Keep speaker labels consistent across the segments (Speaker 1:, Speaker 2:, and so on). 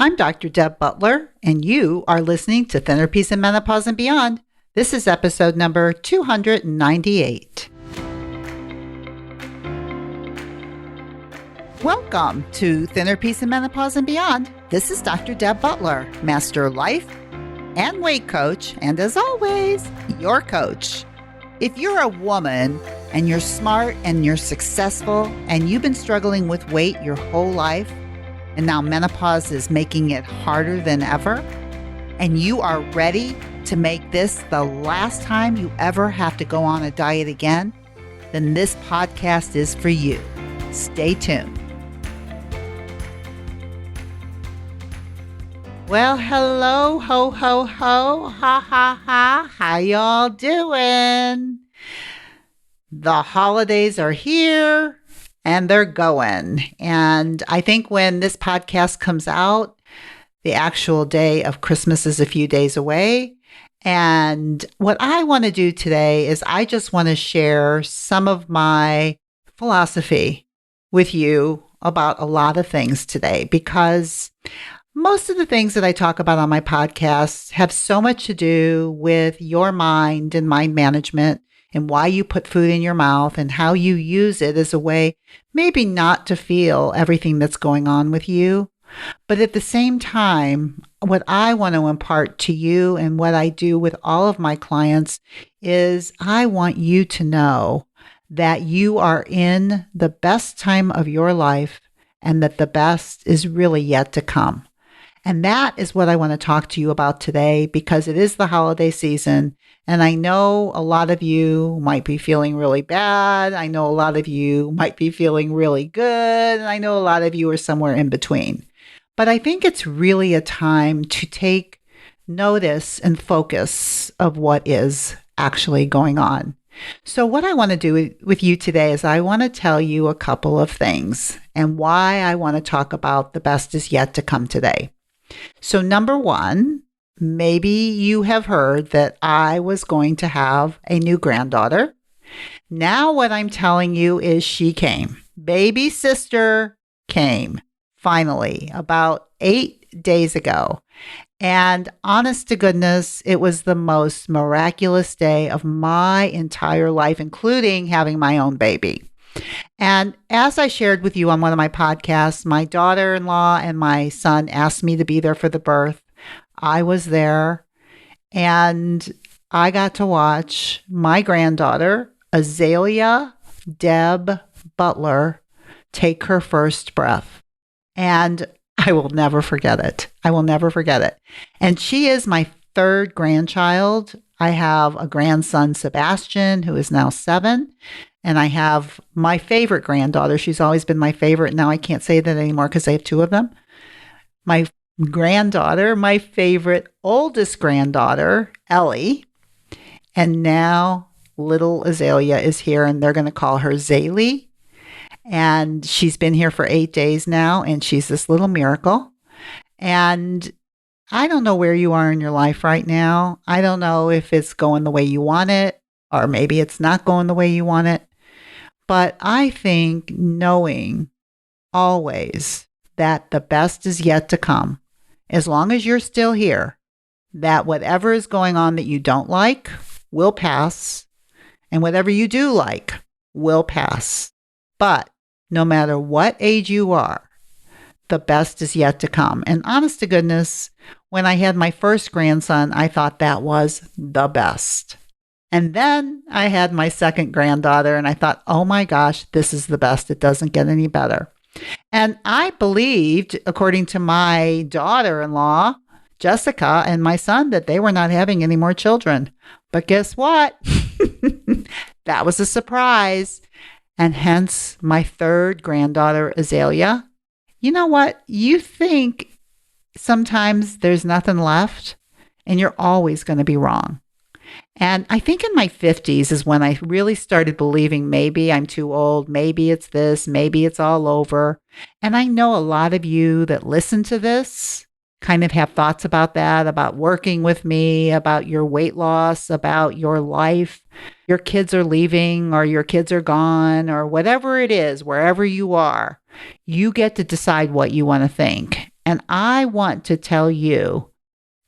Speaker 1: I'm Dr. Deb Butler, and you are listening to Thinner Peace and Menopause and Beyond. This is episode number 298. Welcome to Thinner Peace and Menopause and Beyond. This is Dr. Deb Butler, Master Life and Weight Coach, and as always, your coach. If you're a woman and you're smart and you're successful and you've been struggling with weight your whole life, and now menopause is making it harder than ever, and you are ready to make this the last time you ever have to go on a diet again, then this podcast is for you. Stay tuned. Well, hello, ho, ho, ho, ha, ha, ha. How y'all doing? The holidays are here and they're going. And I think when this podcast comes out, the actual day of Christmas is a few days away. And what I want to do today is I just want to share some of my philosophy with you about a lot of things today, because most of the things that I talk about on my podcast have so much to do with your mind and mind management and why you put food in your mouth and how you use it as a way maybe not to feel everything that's going on with you. But at the same time, what I want to impart to you and what I do with all of my clients is I want you to know that you are in the best time of your life and that the best is really yet to come. And that is what I want to talk to you about today, because it is the holiday season. And I know a lot of you might be feeling really bad. I know a lot of you might be feeling really good. And I know a lot of you are somewhere in between. But I think it's really a time to take notice and focus of what is actually going on. So what I want to do with you today is I want to tell you a couple of things and why I want to talk about the best is yet to come today. So number one, maybe you have heard that I was going to have a new granddaughter. Now what I'm telling you is she came. Baby sister came finally about 8 days ago. And honest to goodness, it was the most miraculous day of my entire life, including having my own baby. And as I shared with you on one of my podcasts, my daughter-in-law and my son asked me to be there for the birth. I was there, and I got to watch my granddaughter, Azalea Deb Butler, take her first breath. And I will never forget it. I will never forget it. And she is my third grandchild. I have a grandson, Sebastian, who is now 7. And I have my favorite granddaughter. She's always been my favorite. Now I can't say that anymore because I have 2 of them. My granddaughter, my favorite oldest granddaughter, Ellie. And now little Azalea is here, and they're going to call her Zaylee. And she's been here for 8 days now, and she's this little miracle. And I don't know where you are in your life right now. I don't know if it's going the way you want it, or maybe it's not going the way you want it. But I think knowing always that the best is yet to come, as long as you're still here, that whatever is going on that you don't like will pass, and whatever you do like will pass. But no matter what age you are, the best is yet to come. And honest to goodness, when I had my first grandson, I thought that was the best. And then I had my second granddaughter, and I thought, oh my gosh, this is the best. It doesn't get any better. And I believed, according to my daughter-in-law, Jessica, and my son, that they were not having any more children. But guess what? That was a surprise. And hence my third granddaughter, Azalea. You know what? You think sometimes there's nothing left, and you're always going to be wrong. And I think in my 50s is when I really started believing maybe I'm too old, maybe it's this, maybe it's all over. And I know a lot of you that listen to this kind of have thoughts about that, about working with me, about your weight loss, about your life. Your kids are leaving or your kids are gone or whatever it is, wherever you are, you get to decide what you want to think. And I want to tell you,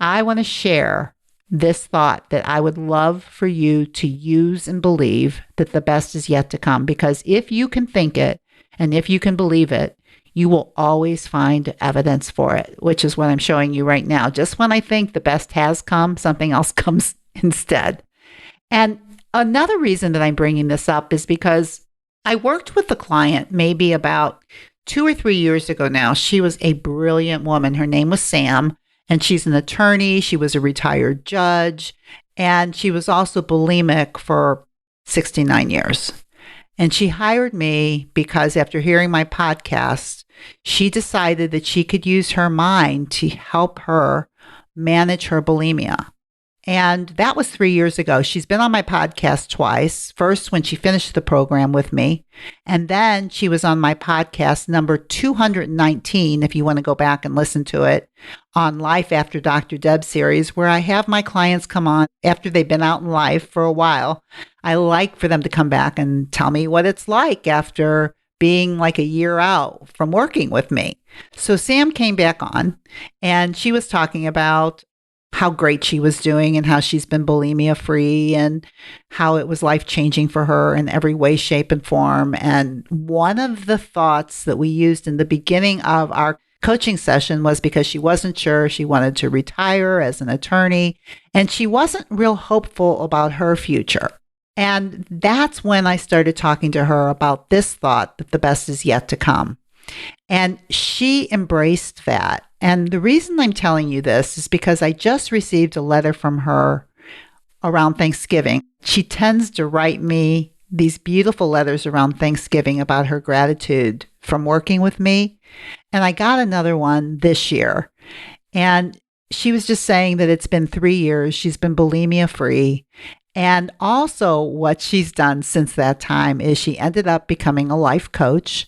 Speaker 1: I want to share this thought that I would love for you to use and believe that the best is yet to come. Because if you can think it and if you can believe it, you will always find evidence for it, which is what I'm showing you right now. Just when I think the best has come, something else comes instead. And another reason that I'm bringing this up is because I worked with a client maybe about 2 or 3 years ago now. She was a brilliant woman. Her name was Sam, and she's an attorney. She was a retired judge, and she was also bulimic for 69 years. And she hired me because after hearing my podcast, she decided that she could use her mind to help her manage her bulimia. And that was 3 years ago. She's been on my podcast twice. First, when she finished the program with me. And then she was on my podcast number 219, if you want to go back and listen to it, on Life After Dr. Deb series, where I have my clients come on after they've been out in life for a while. I like for them to come back and tell me what it's like after being like a year out from working with me. So Sam came back on, and she was talking about how great she was doing and how she's been bulimia free and how it was life changing for her in every way, shape, and form. And one of the thoughts that we used in the beginning of our coaching session was because she wasn't sure, she wanted to retire as an attorney, and she wasn't real hopeful about her future. And that's when I started talking to her about this thought that the best is yet to come. And she embraced that. And the reason I'm telling you this is because I just received a letter from her around Thanksgiving. She tends to write me these beautiful letters around Thanksgiving about her gratitude from working with me. And I got another one this year. And she was just saying that it's been 3 years. She's been bulimia free. And also what she's done since that time is she ended up becoming a life coach.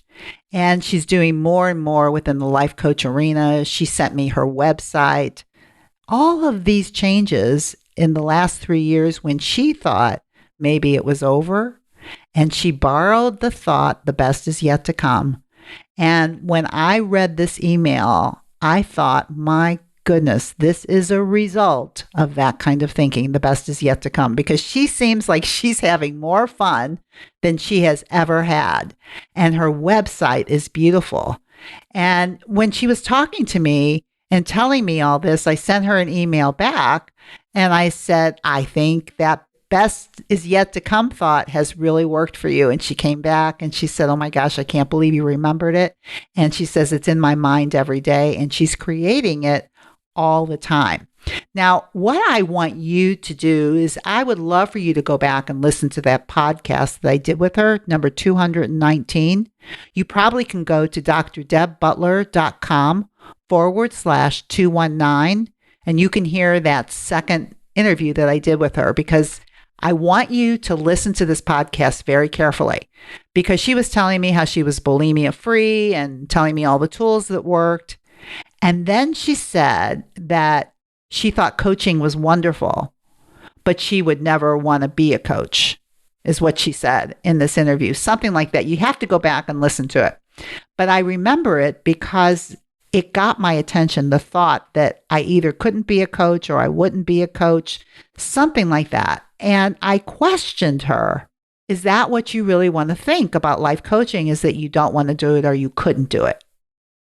Speaker 1: And she's doing more and more within the life coach arena. She sent me her website. All of these changes in the last 3 years when she thought maybe it was over. And she borrowed the thought, the best is yet to come. And when I read this email, I thought, my goodness, this is a result of that kind of thinking. The best is yet to come, because she seems like she's having more fun than she has ever had. And her website is beautiful. And when she was talking to me and telling me all this, I sent her an email back and I said, I think that best is yet to come thought has really worked for you. And she came back and she said, oh my gosh, I can't believe you remembered it. And she says, it's in my mind every day. And she's creating it all the time. Now, what I want you to do is I would love for you to go back and listen to that podcast that I did with her, number 219. You probably can go to drdebbutler.com/219, and you can hear that second interview that I did with her, because I want you to listen to this podcast very carefully, because she was telling me how she was bulimia free and telling me all the tools that worked. And then she said that she thought coaching was wonderful, but she would never want to be a coach, is what she said in this interview. Something like that. You have to go back and listen to it. But I remember it because it got my attention, the thought that I either couldn't be a coach or I wouldn't be a coach, something like that. And I questioned her. Is that what you really want to think about life coaching, is that you don't want to do it or you couldn't do it?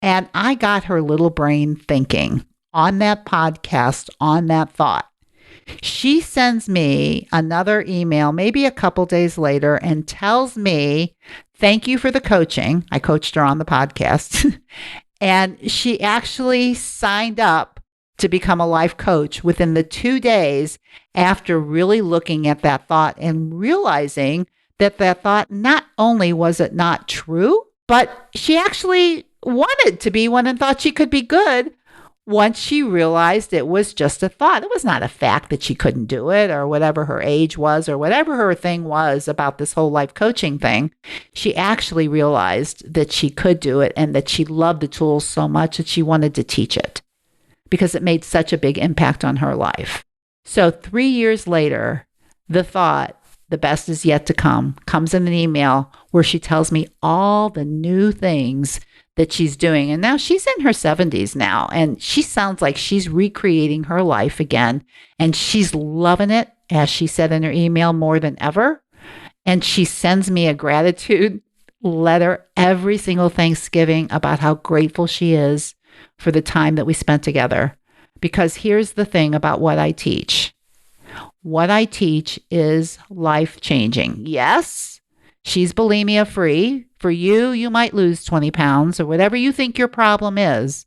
Speaker 1: And I got her little brain thinking on that podcast, on that thought. She sends me another email, maybe a couple days later, and tells me, thank you for the coaching. I coached her on the podcast. And she actually signed up to become a life coach within the 2 days after really looking at that thought and realizing that that thought, not only was it not true, but she actually wanted to be one and thought she could be good once she realized it was just a thought. It was not a fact that she couldn't do it or whatever her age was or whatever her thing was about this whole life coaching thing. She actually realized that she could do it and that she loved the tools so much that she wanted to teach it because it made such a big impact on her life. So 3 years later, the thought, the best is yet to come, comes in an email where she tells me all the new things that she's doing. And now she's in her 70s now, and she sounds like she's recreating her life again. And she's loving it, as she said in her email, more than ever. And she sends me a gratitude letter every single Thanksgiving about how grateful she is for the time that we spent together. Because here's the thing about what I teach. What I teach is life-changing. Yes, she's bulimia free. For you, you might lose 20 pounds or whatever you think your problem is,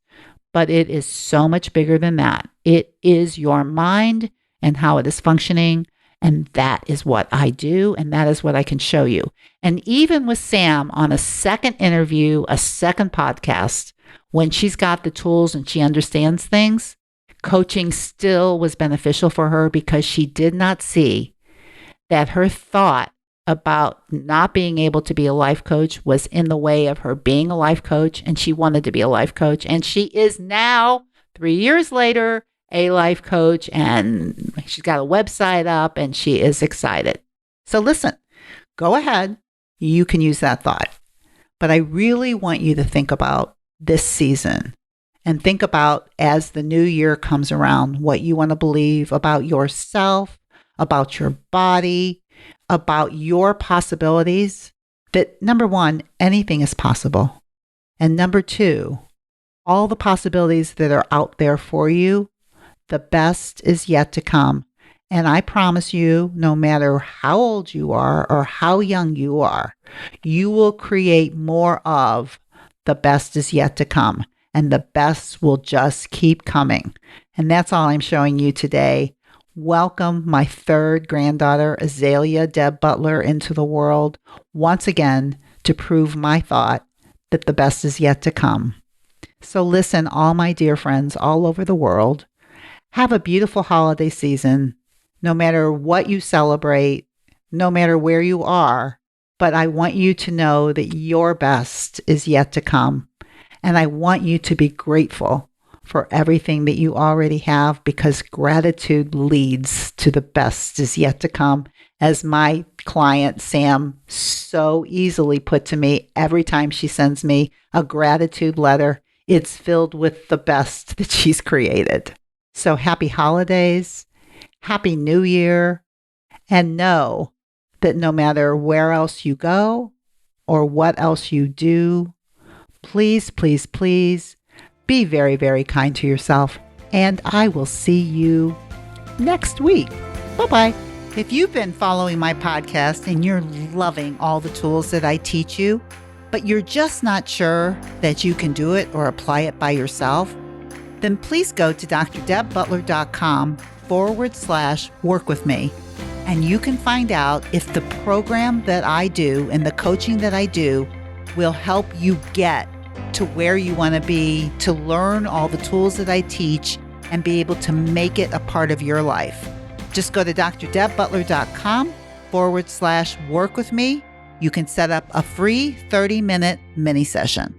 Speaker 1: but it is so much bigger than that. It is your mind and how it is functioning, and that is what I do, and that is what I can show you. And even with Sam on a second interview, a second podcast, when she's got the tools and she understands things, coaching still was beneficial for her because she did not see that her thought about not being able to be a life coach was in the way of her being a life coach, and she wanted to be a life coach. And she is now, 3 years later, a life coach, and she's got a website up, and she is excited. So listen, go ahead. You can use that thought. But I really want you to think about this season and think about, as the new year comes around, what you want to believe about yourself, about your body, about your possibilities. That number one, anything is possible. And number two, all the possibilities that are out there for you, the best is yet to come. And I promise you, no matter how old you are or how young you are, you will create more of the best is yet to come. And the best will just keep coming. And that's all I'm showing you today. Welcome my third granddaughter, Azalea Deb Butler, into the world once again to prove my thought that the best is yet to come. So listen, all my dear friends all over the world, have a beautiful holiday season, no matter what you celebrate, no matter where you are. But I want you to know that your best is yet to come. And I want you to be grateful for everything that you already have, because gratitude leads to the best is yet to come. As my client, Sam, so easily put to me every time she sends me a gratitude letter, it's filled with the best that she's created. So happy holidays, happy new year, and know that no matter where else you go or what else you do, please, please, please be very, very kind to yourself. And I will see you next week. Bye-bye. If you've been following my podcast and you're loving all the tools that I teach you, but you're just not sure that you can do it or apply it by yourself, then please go to drdebbutler.com/work with me. And you can find out if the program that I do and the coaching that I do will help you get to where you want to be, to learn all the tools that I teach and be able to make it a part of your life. Just go to drdebbutler.com/work with me. You can set up a free 30-minute mini session.